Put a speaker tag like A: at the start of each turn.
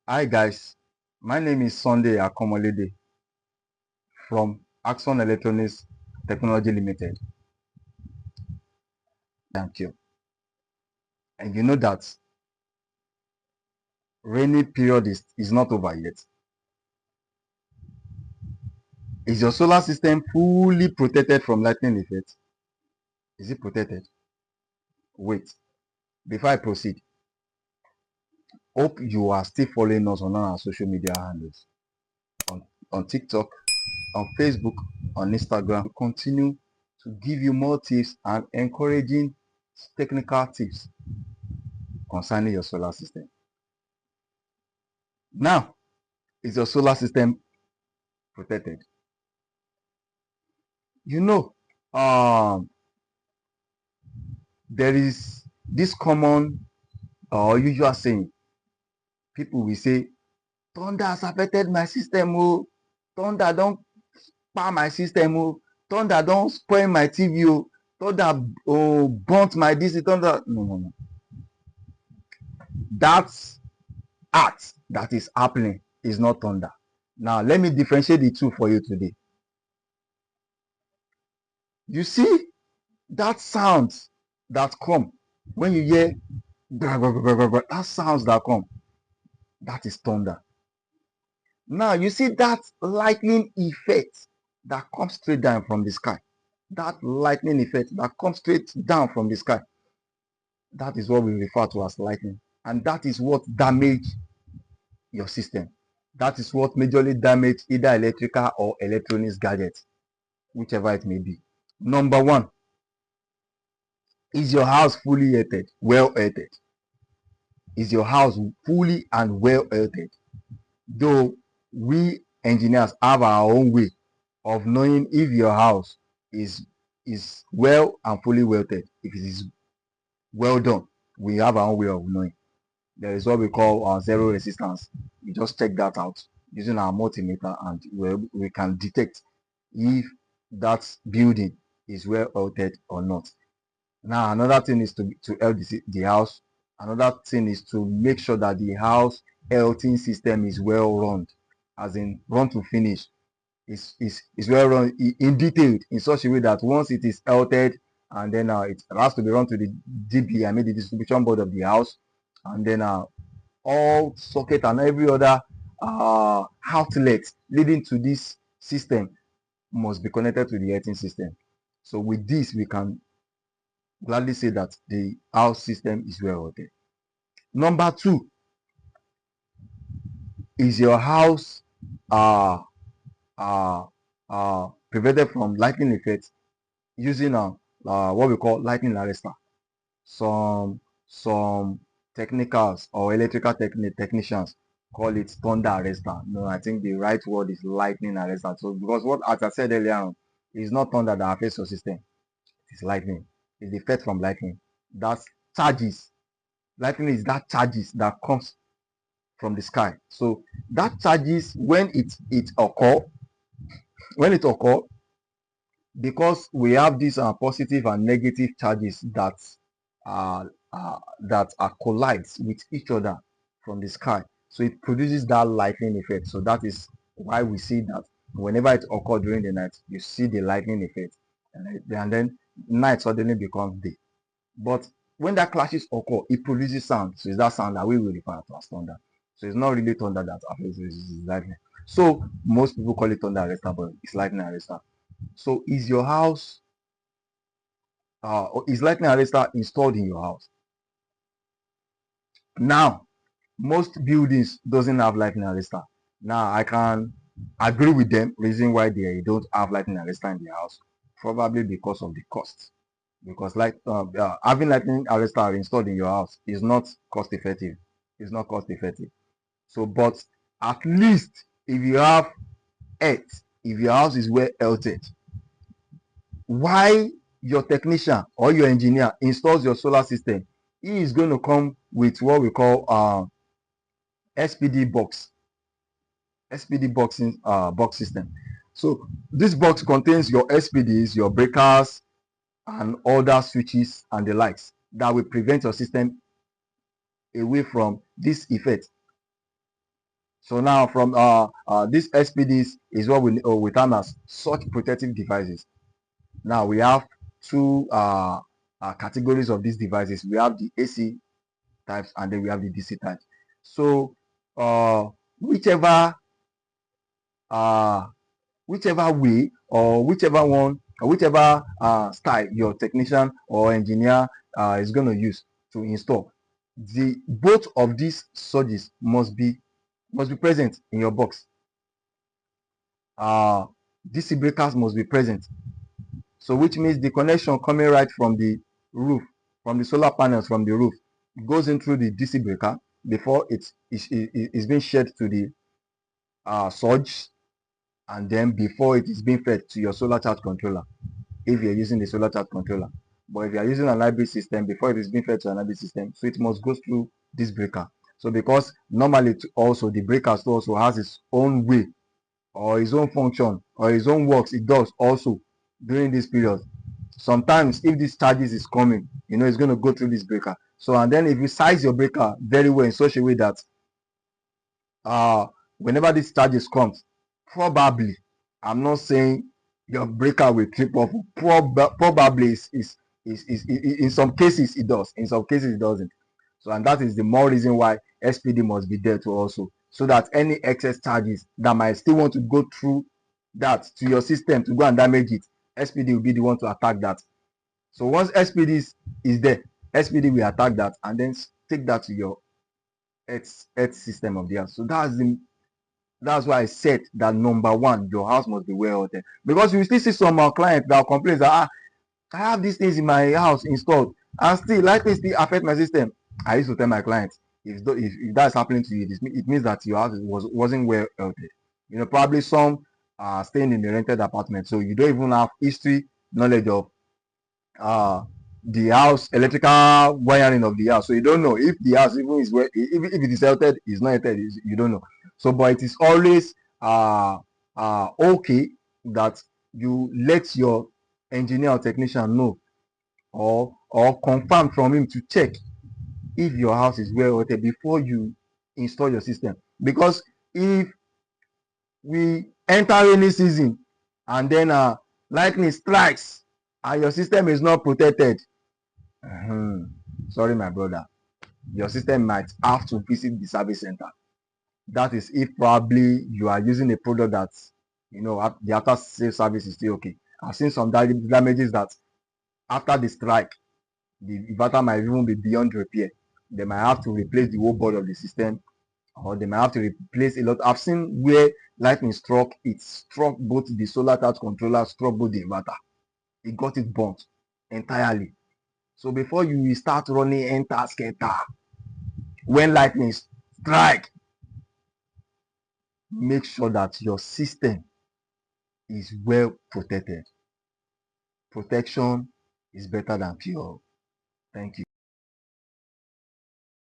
A: Hi guys, my name is Sunday Akomolede from Axon Electronics Technology Limited. Thank you. And you know that rainy period is not over yet. Is your solar system fully protected from lightning effect? Is it protected? Wait, before I proceed, hope you are still following us on our social media handles on, on TikTok, on Facebook, on Instagram. We continue to give you more tips and encouraging technical tips concerning your solar system. Now, is your solar system protected? You know, um, there is this common or usual saying. People will say, thunder has affected my system. Oh, thunder don't power my system. Oh, thunder don't spoil my TV. Oh, thunder burnt my DC. Thunder. No, no, no. That's act that is happening is not thunder. Now, let me differentiate the two for you today. You see that sound that come when you hear that sounds that come, that is thunder. Now you see that lightning effect that comes straight down from the sky. That lightning effect that comes straight down from the sky. That is what we refer to as lightning. And that is what damage your system. That is what majorly damage either electrical or electronics gadgets, whichever it may be. Number one, is your house fully heated? Well heated? Is your house fully and well heated? Though we engineers have our own way of knowing if your house is well and fully welded. If it is well done, we have our own way of knowing. There is what we call zero resistance. We just check that out using our multimeter, and we can detect if that building is well welded or not. Now another thing is to help the house. Another thing is to make sure that the house heating system is well run, as in run to finish. Is well run in detail in such a way that once it is altered, and then it has to be run to the DB, I mean the distribution board of the house, and then all socket and every other outlet leading to this system must be connected to the heating system. So with this, we can gladly say that the house system is well ordered. Number two, is your house uh, uh, prevented from lightning effect using what we call lightning arrestor? Some technicals or electrical technicians call it thunder arrestor. No, I think the right word is lightning arrestor. So because what, as I said earlier on, it's not thunder that affects your system, it's lightning. It's the effect from lightning. That's charges. Lightning is that charges that comes from the sky. So that charges when it occur, because we have these positive and negative charges uh, that are collides with each other from the sky. So it produces that lightning effect. So that is why we see that whenever it occurs during the night, you see the lightning effect, and then night suddenly becomes day. But when that clashes occur, it produces sound. So it's that sound that we will refer to as thunder. So it's not really thunder that affects lightning. So most people call it thunder arrestor, but it's lightning arrestor. So is lightning arrestor installed in your house? Now, most buildings doesn't have lightning arrestor. Now, I can agree with them. Reason why they don't have lightning arrestor in their house, probably because of the cost. Because having lightning arrestor installed in your house is not cost effective. It's not cost effective. So, but at least if you have earth, if your house is well heated, why your technician or your engineer installs your solar system, he is going to come with what we call SPD box, SPD boxing box system. So this box contains your SPDs, your breakers, and other switches and the likes that will prevent your system away from this effect. So now from these SPDs is what we term as surge protective devices. Now we have two categories of these devices. We have the AC types and then we have the DC types. So whichever uh, whichever way or whichever one or whichever style your technician or engineer is going to use to install, the both of these surges must be present in your box. DC breakers must be present, so which means the connection coming right from the roof, from the solar panels from the roof, goes into the DC breaker before it's being shared to the surge, and then before it is being fed to your solar charge controller if you're using the solar charge controller. But if you are using an hybrid system, before it is being fed to an hybrid system, so it must go through this breaker. So because normally also the breaker also has its own way or its own function or its own works it does also during this period. Sometimes if this charges is coming, it's going to go through this breaker. So and then if you size your breaker very well in such a way that whenever this charges comes, probably, I'm not saying your breaker will trip off, probably is in some cases it does, in some cases it doesn't. So and that is the more reason why SPD must be there to also, so that any excess charges that might still want to go through that to your system to go and damage it, SPD will be the one to attack that. So once SPD is there, SPD will attack that and then take that to your earth system of the house. So that's why I said that number one, your house must be well ordered. Because you still see some clients that complain that I have these things in my house installed and still lightning still affect my system. I used to tell my clients, if that's happening to you, it means that your house wasn't well ordered. Probably some are staying in the rented apartment, so you don't even have history knowledge of the house electrical wiring of the house, so you don't know if the house even is where, if it is healthed, is not healthed, you don't know. So but it is always okay that you let your engineer or technician know, or confirm from him to check if your house is well healthed before you install your system. Because if we enter rainy season and then lightning strikes and your system is not protected, sorry my brother, your system might have to visit the service center. That is if probably you are using a product that the after sales service is still okay. I've seen some damages that after the strike the inverter might even be beyond repair. They might have to replace the whole board of the system, or they might have to replace a lot. I've seen where lightning struck, it struck both the solar charge controller, struck both the inverter. It got it burnt entirely. So before you start running enter scatter, when lightning strike, make sure that your system is well protected. Protection is better than cure. Thank you.